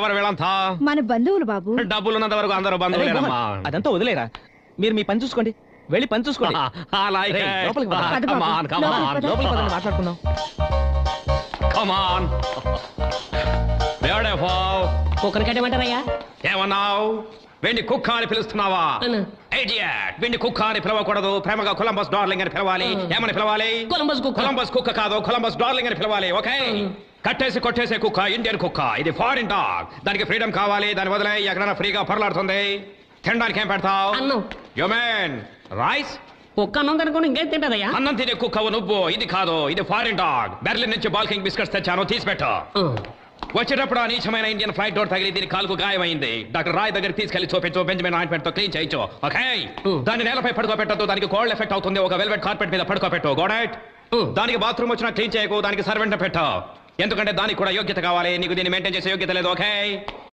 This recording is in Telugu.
ఎవరు వీళ్ళంతా? మన బంధువులు బాబు. డబ్బులు ఉన్నంత వరకు అందరూ బంధువులేనమ్మా. అదంతా వదిలేరా, మీరు మీ పని చూసుకోండి, వెళ్ళి పని చూసుకోండి. లోపలికి మాట్లాడుకుందాం. కుక్కర్ కట్టమంటారయ్యా? ఏమన్నావు? వెండి కుక్క అని పిలుస్తున్నావా? వెండి కుక్క అని పిలవకూడదు, ప్రేమగా కొలంబస్ డార్లింగ్ అని పిలవాలి. ఏమని పిలవాలి? కొలంబస్ కుక్క కాదు, కొలంబస్ డార్లింగ్ అని పిలవాలి. ఓకే? కట్టేసి కొట్టేసే కుక్క ఇండియన్ కుక్క, ఇది ఫారిన్ డాగ్. దానికి ఫ్రీడమ్ కావాలి, దాని వదిలే ఎక్కడైనా ఫ్రీగా పొరలాడుతుంది. తినడానికి ఏం పెడతావు? అన్నం. Human rice. కుక్క అన్నం తినకుండా ఇంకేం తింటదయ్యా? అన్నం తినే కుక్కవు నువ్వు, ఇది కాదు, ఇది ఫారిన్ డాగ్. బెర్లిన్ నుంచి బాల్కింగ్ బిస్కెట్స్ తెచ్చాను, తీసిపెట్టు. వచ్చేటప్పుడు ఆ నీచమైన ఇండియన్ ఫ్లైట్ డోర్ తగిలి దీని కాలుకు గాయమైంది. డాక్టర్ రాయ్ దగ్గర తీసుకెళ్లి చూపించు, బెంజమిన్ ఆయింట్మెంట్ తో క్లీన్ చేయొచ్చు. ఓకే? దాన్ని నేలపై పడుకోబెట్టద్దు, దానికి కోల్డ్ ఎఫెక్ట్ అవుతుంది. ఒక వెల్వెట్ కార్పెట్ మీద పడుకోబెట్టు. గోడైట్. దానికి బాత్రూమ్ వచ్చినా క్లీన్ చేయకు, దానికి సర్వెంట్ పెట్టు. ఎందుకంటే దానికి కూడా యోగ్యత కావాలి, నీకు దీన్ని మెయింటైన్ చేసే యోగ్యత లేదు. ఓకే?